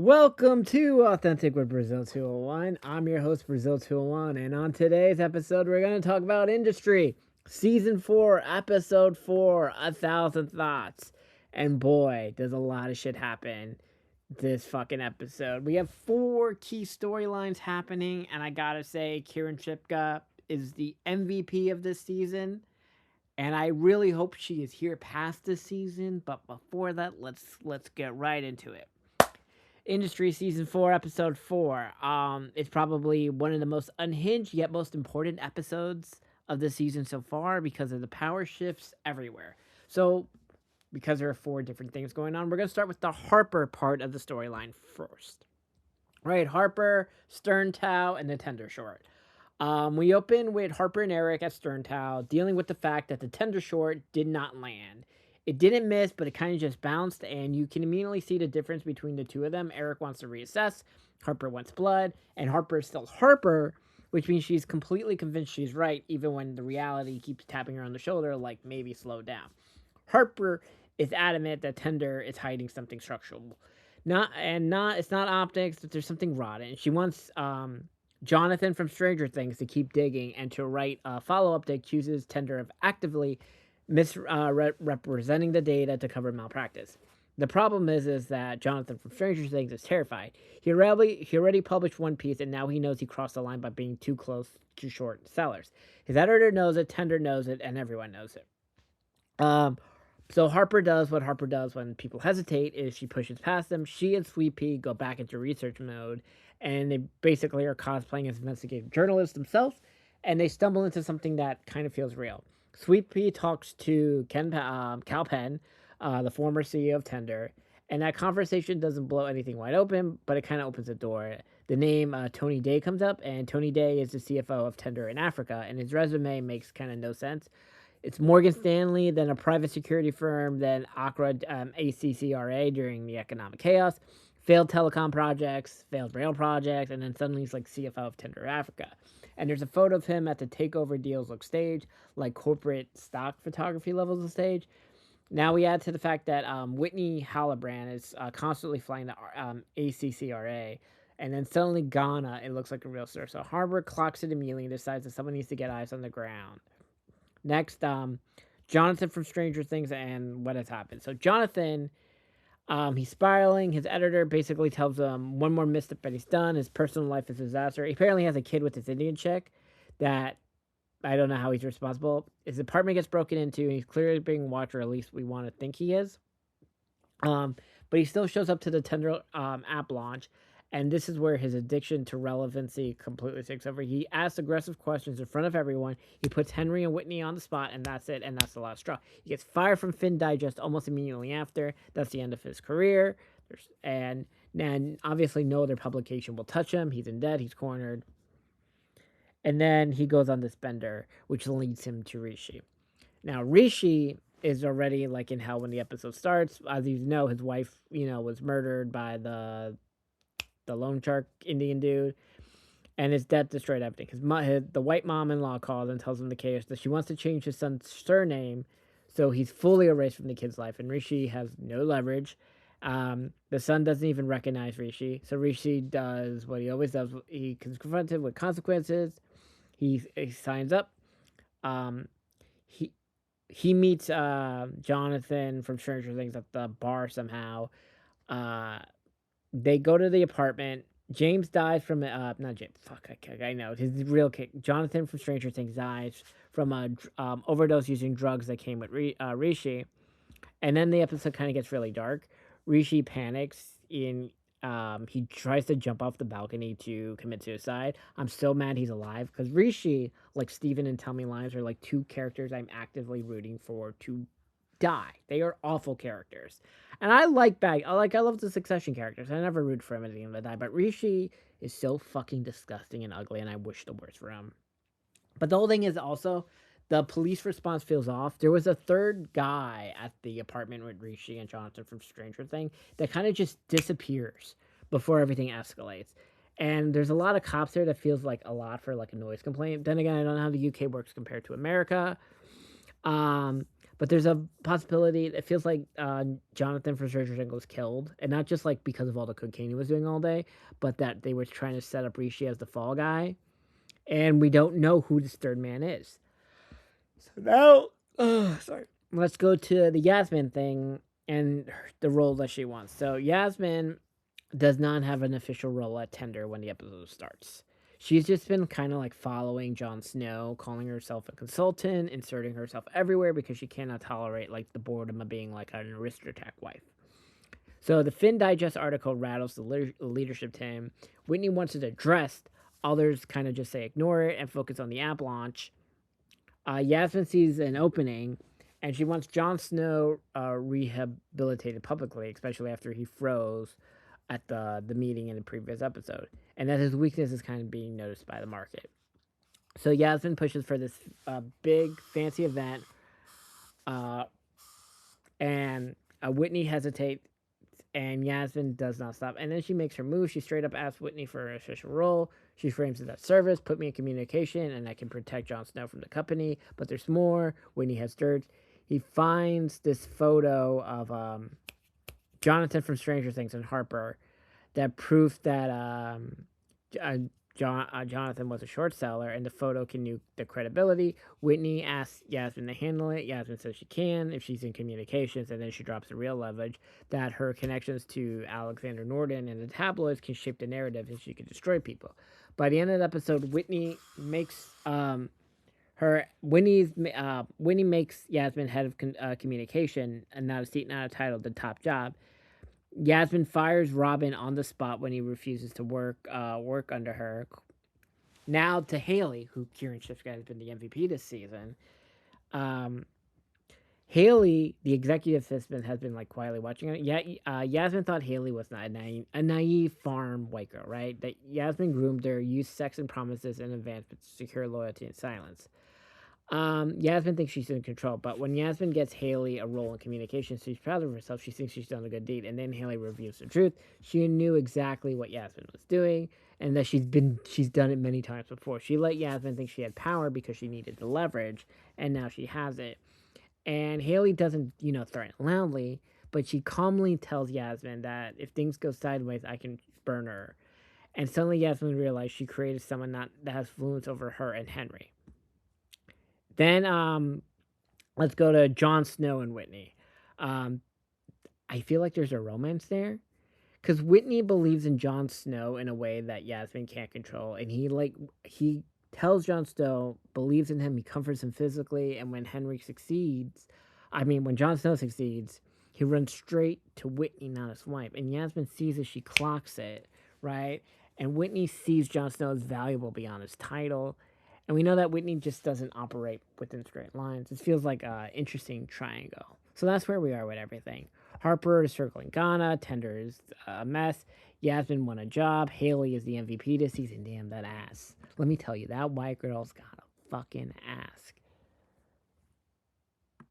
Welcome to Authentic with Brazil 201. I'm your host, Brazil 201, and on today's episode, we're going to talk about industry. Season 4, Episode 4, 1,000 Thoughts. And boy, does a lot of shit happen this fucking episode. We have 4 key storylines happening, and I gotta say, Kieran Shipka is the MVP of this season. And I really hope she is here past this season, but before that, let's get right into it. Industry Season 4, Episode 4. It's probably one of the most unhinged yet most important episodes of the season so far because of the power shifts everywhere. So, because there are 4 different things going on, we're going to start with the Harper part of the storyline first. Right, Harper, Stern Tao, and the Tender Short. We open with Harper and Eric at Stern Tao dealing with the fact that the Tender Short did not land. It didn't miss, but it kind of just bounced, and you can immediately see the difference between the two of them. Eric wants to reassess, Harper wants blood, and Harper is still Harper, which means she's completely convinced she's right, even when the reality keeps tapping her on the shoulder, like maybe slow down. Harper is adamant that Tender is hiding something structural. It's not optics, but there's something rotten. She wants Jonathan from Stranger Things to keep digging and to write a follow-up that accuses Tender of actively misrepresenting the data to cover malpractice. The problem is that Jonathan from Stranger Things is terrified. He already published one piece, and now he knows he crossed the line by being too close to short sellers. His editor knows it, Tender knows it, and everyone knows it. So Harper does what Harper does when people hesitate is she pushes past them. She and Sweet Pea go back into research mode, and they basically are cosplaying as investigative journalists themselves, and they stumble into something that kind of feels real. Sweet Pea talks to Cal Penn, the former CEO of Tender, and that conversation doesn't blow anything wide open, but it kind of opens the door. The name Tony Day comes up, and Tony Day is the CFO of Tender in Africa, and his resume makes kind of no sense. It's Morgan Stanley, then a private security firm, then ACCRA during the economic chaos, failed telecom projects, failed rail projects, and then suddenly he's like CFO of Tender Africa. And there's a photo of him at the takeover deals look stage, like corporate stock photography levels of stage. Now we add to the fact that Whitney Hallebrand is constantly flying the ACCRA, and then suddenly Ghana, it looks like a real star. So Harper clocks it immediately and decides that someone needs to get eyes on the ground. Next, Jonathan from Stranger Things and what has happened. So Jonathan, he's spiraling. His editor basically tells him one more misstep that he's done. His personal life is a disaster. He apparently has a kid with this Indian chick that I don't know how he's responsible. His apartment gets broken into, and he's clearly being watched, or at least we want to think he is. But he still shows up to the Tender app launch, and this is where his addiction to relevancy completely takes over. He asks aggressive questions in front of everyone. He puts Henry and Whitney on the spot, and that's it, and that's the last straw. He gets fired from Fin Digest almost immediately after. That's the end of his career. And obviously no other publication will touch him. He's in debt. He's cornered. And then he goes on this bender, which leads him to Rishi. Now, Rishi is already like in hell when the episode starts. As you know, his wife, was murdered by the loan shark Indian dude, and his death destroyed everything. The white mom-in-law calls and tells him the chaos that she wants to change his son's surname, so he's fully erased from the kid's life, and Rishi has no leverage. The son doesn't even recognize Rishi, so Rishi does what he always does. He is confronted with consequences. He signs up. He meets Jonathan from Stranger Things at the bar somehow. They go to the apartment. James dies from not James. Fuck, I know his real kid. Jonathan from Stranger Things dies from a overdose using drugs that came with Rishi, and then the episode kind of gets really dark. Rishi panics he tries to jump off the balcony to commit suicide. I'm so mad he's alive because Rishi, like Steven and Tell Me Lies, are like 2 characters I'm actively rooting for to die. They are awful characters. And I love the Succession characters. I never root for him at the end of the day, but Rishi is so fucking disgusting and ugly, and I wish the worst for him. But the whole thing is also, the police response feels off. There was a third guy at the apartment with Rishi and Jonathan from Stranger Things that kind of just disappears before everything escalates. And there's a lot of cops there that feels like a lot for like a noise complaint. Then again, I don't know how the UK works compared to America. But there's a possibility. It feels like Jonathan from Stranger Things was killed, and not just like because of all the cocaine he was doing all day, but that they were trying to set up Rishi as the fall guy, and we don't know who this third man is. So now, sorry. Let's go to the Yasmin thing and the role that she wants. So Yasmin does not have an official role at Tender when the episode starts. She's just been kind of like following Jon Snow, calling herself a consultant, inserting herself everywhere because she cannot tolerate like the boredom of being like an aristocrat wife. So the Finn Digest article rattles the leadership team. Whitney wants it addressed. Others kind of just say ignore it and focus on the app launch. Yasmin sees an opening, and she wants Jon Snow rehabilitated publicly, especially after he froze at the meeting in the previous episode, and that his weakness is kind of being noticed by the market. So Yasmin pushes for this big fancy event, and Whitney hesitates, and Yasmin does not stop. And then she makes her move. She straight up asks Whitney for an official role. She frames it as service, put me in communication, and I can protect Jon Snow from the company. But there's more. Whitney has dirt. He finds this photo of Jonathan from Stranger Things and Harper that proof that Jonathan was a short seller, and the photo can nuke the credibility. Whitney asks Yasmin to handle it. Yasmin says she can if she's in communications, and then she drops the real leverage that her connections to Alexander Norden and the tabloids can shape the narrative, and she can destroy people. By the end of the episode, Whitney makes Whitney makes Yasmin head of communication, and not a seat, not a title, the top job. Yasmin fires Robin on the spot when he refuses to work under her. Now to Haley, who Kieran Shipka has been the MVP this season. Haley, the executive assistant, has been like quietly watching it. Yeah, Yasmin thought Haley was not a naive farm white girl, right? That Yasmin groomed her, used sex and promises in advance to secure loyalty and silence. Yasmin thinks she's in control, but when Yasmin gets Haley a role in communication, she's proud of herself. She thinks she's done a good deed, and then Haley reveals the truth. She knew exactly what Yasmin was doing, and that she's done it many times before. She let Yasmin think she had power because she needed the leverage, and now she has it. And Haley doesn't, threaten loudly, but she calmly tells Yasmin that if things go sideways, I can burn her. And suddenly Yasmin realized she created someone that has influence over her and Henry. Then let's go to Jon Snow and Whitney. I feel like there's a romance there, because Whitney believes in Jon Snow in a way that Yasmin can't control, and he tells Jon Snow, believes in him, he comforts him physically, and when when Jon Snow succeeds, he runs straight to Whitney, not his wife, and Yasmin sees it, she clocks it, right? And Whitney sees Jon Snow as valuable beyond his title. And we know that Whitney just doesn't operate within straight lines. It feels like an interesting triangle. So that's where we are with everything. Harper is circling Ghana. Tender is a mess. Yasmin won a job. Haley is the MVP this season. Damn, that ass. Let me tell you, that white girl's got a fucking ass.